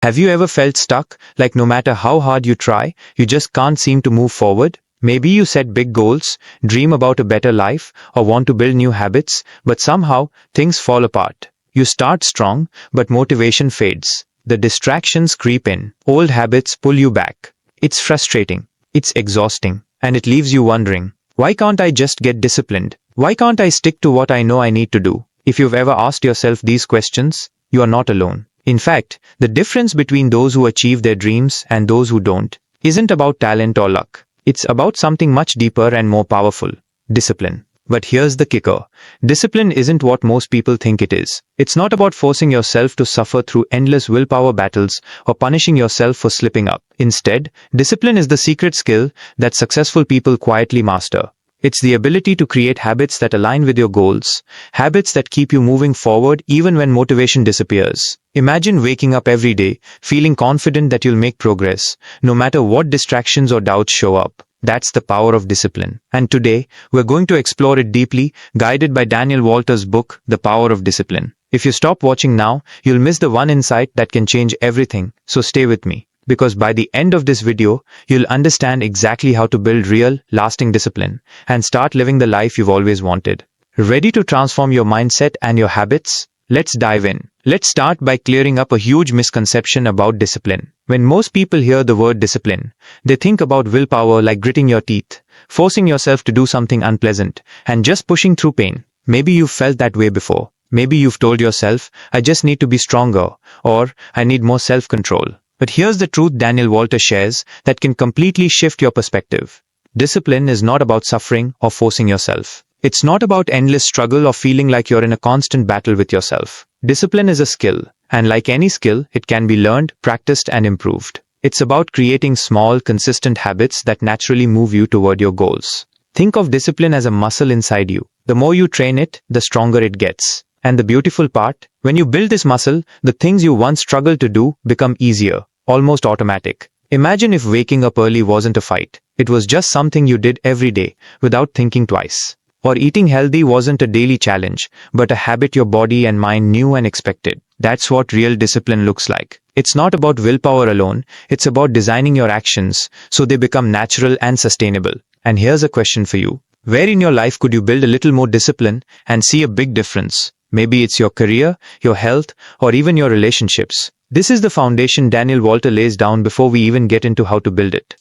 Have you ever felt stuck, like no matter how hard you try, you just can't seem to move forward? Maybe you set big goals, dream about a better life, or want to build new habits, but somehow things fall apart. You start strong, but motivation fades. The distractions creep in. Old habits pull you back. It's frustrating. It's exhausting. And it leaves you wondering, why can't I just get disciplined? Why can't I stick to what I know I need to do? If you've ever asked yourself these questions, you are not alone. In fact, the difference between those who achieve their dreams and those who don't isn't about talent or luck. It's about something much deeper and more powerful: discipline. But here's the kicker. Discipline isn't what most people think it is. It's not about forcing yourself to suffer through endless willpower battles or punishing yourself for slipping up. Instead, discipline is the secret skill that successful people quietly master. It's the ability to create habits that align with your goals, habits that keep you moving forward even when motivation disappears. Imagine waking up every day, feeling confident that you'll make progress, no matter what distractions or doubts show up. That's the power of discipline. And today, we're going to explore it deeply, guided by Daniel Walter's book, The Power of Discipline. If you stop watching now, you'll miss the one insight that can change everything, so stay with me. Because by the end of this video, you'll understand exactly how to build real, lasting discipline and start living the life you've always wanted. Ready to transform your mindset and your habits? Let's dive in. Let's start by clearing up a huge misconception about discipline. When most people hear the word discipline, they think about willpower, like gritting your teeth, forcing yourself to do something unpleasant, and just pushing through pain. Maybe you've felt that way before. Maybe you've told yourself, I just need to be stronger, or I need more self-control. But here's the truth Daniel Walter shares that can completely shift your perspective. Discipline is not about suffering or forcing yourself. It's not about endless struggle or feeling like you're in a constant battle with yourself. Discipline is a skill, and like any skill, it can be learned, practiced, and improved. It's about creating small, consistent habits that naturally move you toward your goals. Think of discipline as a muscle inside you. The more you train it, the stronger it gets. And the beautiful part, when you build this muscle, the things you once struggled to do become easier, almost automatic. Imagine if waking up early wasn't a fight. It was just something you did every day, without thinking twice. Or eating healthy wasn't a daily challenge, but a habit your body and mind knew and expected. That's what real discipline looks like. It's not about willpower alone, it's about designing your actions so they become natural and sustainable. And here's a question for you. Where in your life could you build a little more discipline and see a big difference? Maybe it's your career, your health, or even your relationships. This is the foundation Daniel Walter lays down before we even get into how to build it.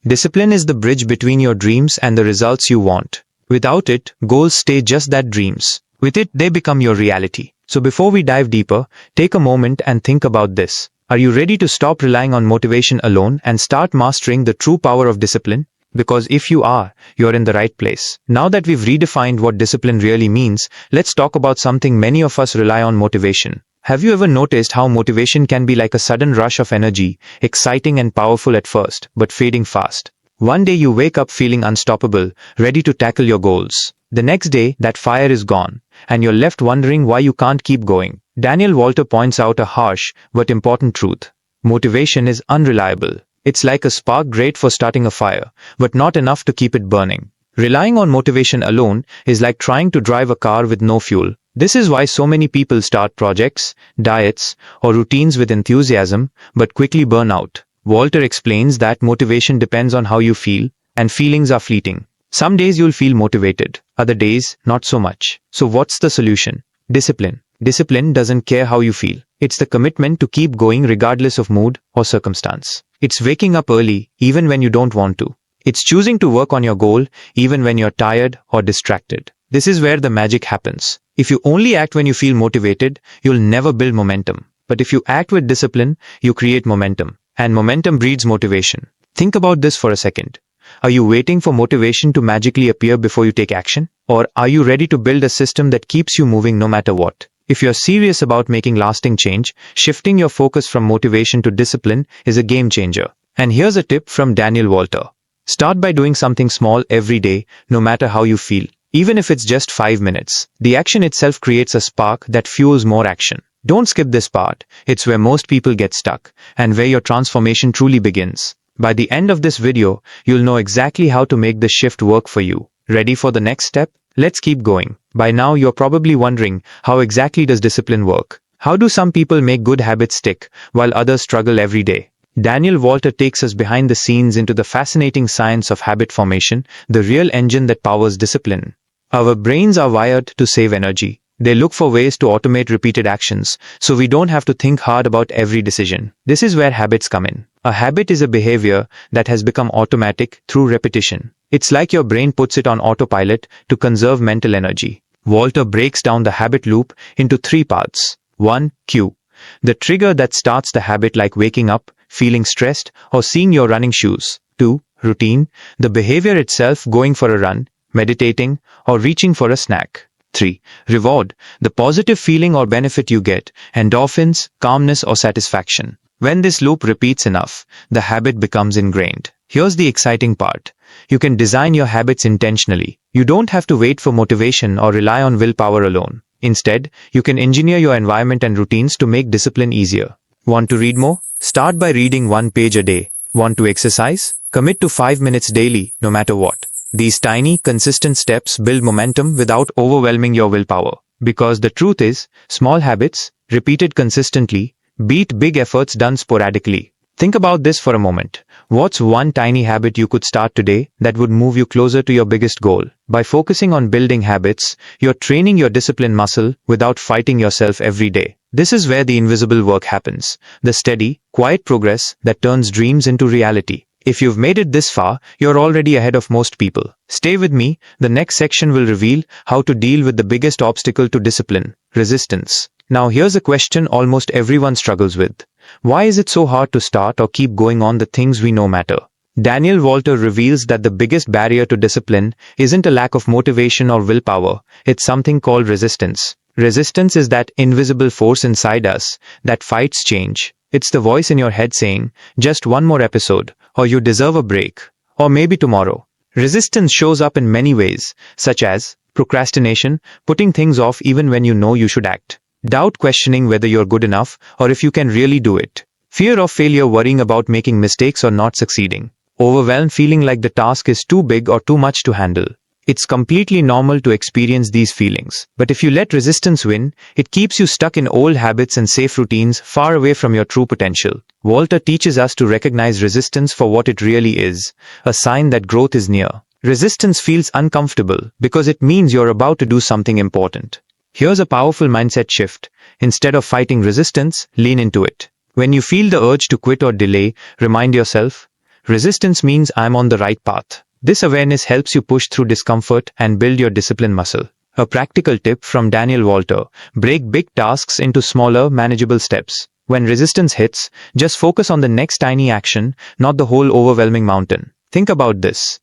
Discipline is the bridge between your dreams and the results you want. Without it, goals stay just that, dreams. With it, they become your reality. So before we dive deeper, take a moment and think about this. Are you ready to stop relying on motivation alone and start mastering the true power of discipline? Because if you are, you're in the right place. Now that we've redefined what discipline really means, let's talk about something many of us rely on: motivation. Have you ever noticed how motivation can be like a sudden rush of energy, exciting and powerful at first, but fading fast? One day you wake up feeling unstoppable, ready to tackle your goals. The next day, that fire is gone, and you're left wondering why you can't keep going. Daniel Walter points out a harsh but important truth. Motivation is unreliable. It's like a spark, great for starting a fire, but not enough to keep it burning. Relying on motivation alone is like trying to drive a car with no fuel. This is why so many people start projects, diets, or routines with enthusiasm, but quickly burn out. Walter explains that motivation depends on how you feel, and feelings are fleeting. Some days you'll feel motivated, other days not so much. So what's the solution? Discipline. Discipline doesn't care how you feel. It's the commitment to keep going regardless of mood or circumstance. It's waking up early even when you don't want to. It's choosing to work on your goal even when you're tired or distracted. This is where the magic happens. If you only act when you feel motivated, you'll never build momentum. But if you act with discipline, you create momentum. And momentum breeds motivation. Think about this for a second. Are you waiting for motivation to magically appear before you take action? Or are you ready to build a system that keeps you moving no matter what? If you're serious about making lasting change, shifting your focus from motivation to discipline is a game changer. And here's a tip from Daniel Walter. Start by doing something small every day, no matter how you feel. Even if it's just 5 minutes. The action itself creates a spark that fuels more action. Don't skip this part. It's where most people get stuck, and where your transformation truly begins. By the end of this video, you'll know exactly how to make the shift work for you. Ready for the next step? Let's keep going. By now, you're probably wondering, how exactly does discipline work? How do some people make good habits stick, while others struggle every day? Daniel Walter takes us behind the scenes into the fascinating science of habit formation, the real engine that powers discipline. Our brains are wired to save energy. They look for ways to automate repeated actions, so we don't have to think hard about every decision. This is where habits come in. A habit is a behavior that has become automatic through repetition. It's like your brain puts it on autopilot to conserve mental energy. Walter breaks down the habit loop into 3 parts. 1. Cue. The trigger that starts the habit, like waking up, feeling stressed, or seeing your running shoes. 2. Routine. The behavior itself, going for a run, meditating, or reaching for a snack. 3. Reward. The positive feeling or benefit you get, endorphins, calmness, or satisfaction. When this loop repeats enough, the habit becomes ingrained. Here's the exciting part. You can design your habits intentionally. You don't have to wait for motivation or rely on willpower alone. Instead, you can engineer your environment and routines to make discipline easier. Want to read more? Start by reading 1 page a day. Want to exercise? Commit to 5 minutes daily, no matter what. These tiny, consistent steps build momentum without overwhelming your willpower. Because the truth is, small habits, repeated consistently, beat big efforts done sporadically. Think about this for a moment. What's one tiny habit you could start today that would move you closer to your biggest goal? By focusing on building habits, you're training your discipline muscle without fighting yourself every day. This is where the invisible work happens. The steady, quiet progress that turns dreams into reality. If you've made it this far, you're already ahead of most people. Stay with me. The next section will reveal how to deal with the biggest obstacle to discipline: resistance. Now here's a question almost everyone struggles with. Why is it so hard to start or keep going on the things we know matter? Daniel Walter reveals that the biggest barrier to discipline isn't a lack of motivation or willpower. It's something called resistance. Resistance is that invisible force inside us that fights change. It's the voice in your head saying, just one more episode, or you deserve a break, or maybe tomorrow. Resistance shows up in many ways, such as procrastination, putting things off even when you know you should act. Doubt, questioning whether you're good enough or if you can really do it. Fear of failure, worrying about making mistakes or not succeeding. Overwhelm, feeling like the task is too big or too much to handle. It's completely normal to experience these feelings, but if you let resistance win, it keeps you stuck in old habits and safe routines, far away from your true potential. Walter teaches us to recognize resistance for what it really is, a sign that growth is near. Resistance feels uncomfortable because it means you're about to do something important. Here's a powerful mindset shift. Instead of fighting resistance, lean into it. When you feel the urge to quit or delay, remind yourself, resistance means I'm on the right path. This awareness helps you push through discomfort and build your discipline muscle. A practical tip from Daniel Walter: break big tasks into smaller, manageable steps. When resistance hits, just focus on the next tiny action, not the whole overwhelming mountain. Think about this.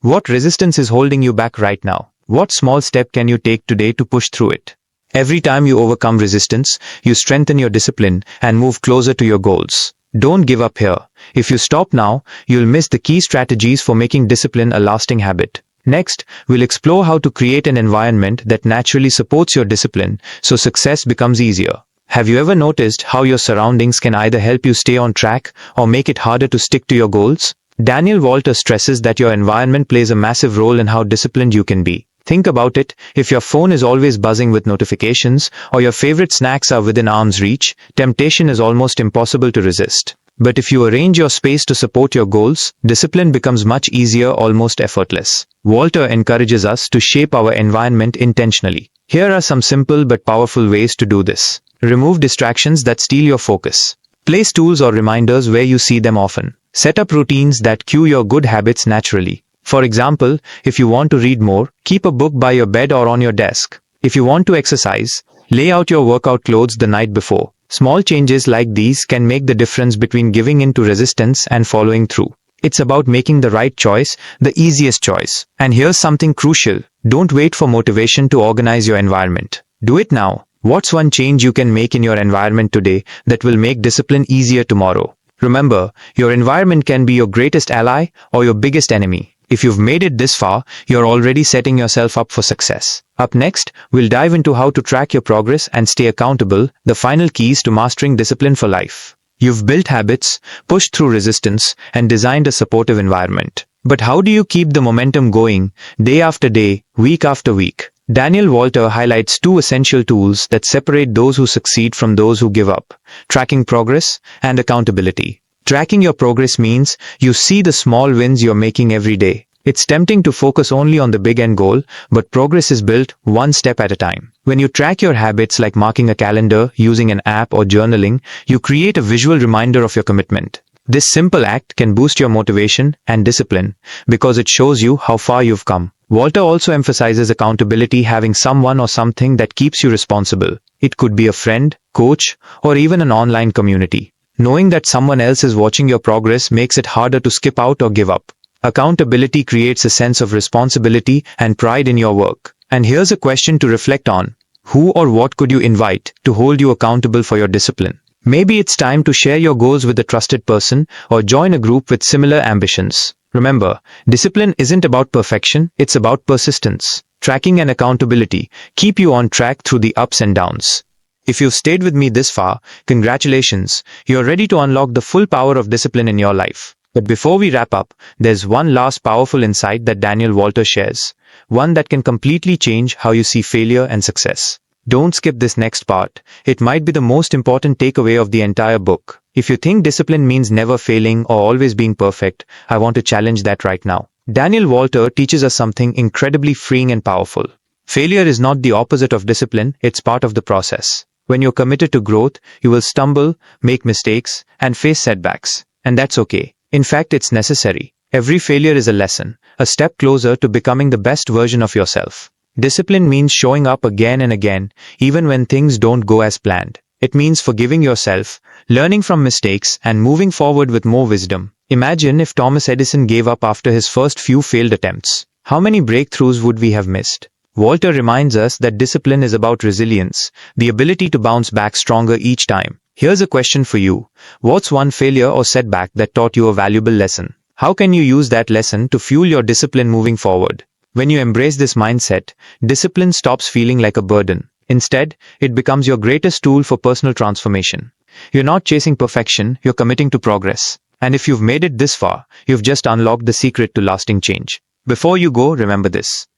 What resistance is holding you back right now? What small step can you take today to push through it? Every time you overcome resistance, you strengthen your discipline and move closer to your goals. Don't give up here. If you stop now, you'll miss the key strategies for making discipline a lasting habit. Next, we'll explore how to create an environment that naturally supports your discipline so success becomes easier. Have you ever noticed how your surroundings can either help you stay on track or make it harder to stick to your goals? Daniel Walter stresses that your environment plays a massive role in how disciplined you can be. Think about it. If your phone is always buzzing with notifications, or your favorite snacks are within arm's reach, temptation is almost impossible to resist. But if you arrange your space to support your goals, discipline becomes much easier, almost effortless. Walter encourages us to shape our environment intentionally. Here are some simple but powerful ways to do this. Remove distractions that steal your focus. Place tools or reminders where you see them often. Set up routines that cue your good habits naturally. For example, if you want to read more, keep a book by your bed or on your desk. If you want to exercise, lay out your workout clothes the night before. Small changes like these can make the difference between giving in to resistance and following through. It's about making the right choice, the easiest choice. And here's something crucial. Don't wait for motivation to organize your environment. Do it now. What's one change you can make in your environment today that will make discipline easier tomorrow? Remember, your environment can be your greatest ally or your biggest enemy. If you've made it this far, you're already setting yourself up for success. Up next, we'll dive into how to track your progress and stay accountable, the final keys to mastering discipline for life. You've built habits, pushed through resistance, and designed a supportive environment. But how do you keep the momentum going, day after day, week after week? Daniel Walter highlights two essential tools that separate those who succeed from those who give up: tracking progress and accountability. Tracking your progress means you see the small wins you're making every day. It's tempting to focus only on the big end goal, but progress is built one step at a time. When you track your habits like marking a calendar, using an app, or journaling, you create a visual reminder of your commitment. This simple act can boost your motivation and discipline because it shows you how far you've come. Walter also emphasizes accountability, having someone or something that keeps you responsible. It could be a friend, coach, or even an online community. Knowing that someone else is watching your progress makes it harder to skip out or give up. Accountability creates a sense of responsibility and pride in your work. And here's a question to reflect on. Who or what could you invite to hold you accountable for your discipline? Maybe it's time to share your goals with a trusted person or join a group with similar ambitions. Remember, discipline isn't about perfection, it's about persistence. Tracking and accountability keep you on track through the ups and downs. If you've stayed with me this far, congratulations, you're ready to unlock the full power of discipline in your life. But before we wrap up, there's one last powerful insight that Daniel Walter shares, one that can completely change how you see failure and success. Don't skip this next part. It might be the most important takeaway of the entire book. If you think discipline means never failing or always being perfect, I want to challenge that right now. Daniel Walter teaches us something incredibly freeing and powerful. Failure is not the opposite of discipline, it's part of the process. When you're committed to growth, you will stumble, make mistakes, and face setbacks. And that's okay. In fact, it's necessary. Every failure is a lesson, a step closer to becoming the best version of yourself. Discipline means showing up again and again, even when things don't go as planned. It means forgiving yourself, learning from mistakes, and moving forward with more wisdom. Imagine if Thomas Edison gave up after his first few failed attempts. How many breakthroughs would we have missed? Walter reminds us that discipline is about resilience, the ability to bounce back stronger each time. Here's a question for you. What's one failure or setback that taught you a valuable lesson? How can you use that lesson to fuel your discipline moving forward? When you embrace this mindset, discipline stops feeling like a burden. Instead, it becomes your greatest tool for personal transformation. You're not chasing perfection, you're committing to progress. And if you've made it this far, you've just unlocked the secret to lasting change. Before you go, remember this.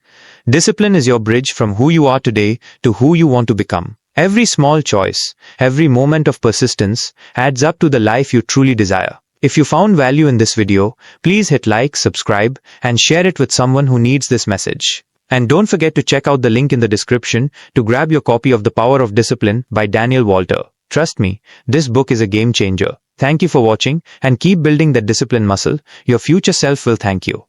Discipline is your bridge from who you are today to who you want to become. Every small choice, every moment of persistence adds up to the life you truly desire. If you found value in this video, please hit like, subscribe, and share it with someone who needs this message. And don't forget to check out the link in the description to grab your copy of The Power of Discipline by Daniel Walter. Trust me, this book is a game changer. Thank you for watching, and keep building that discipline muscle. Your future self will thank you.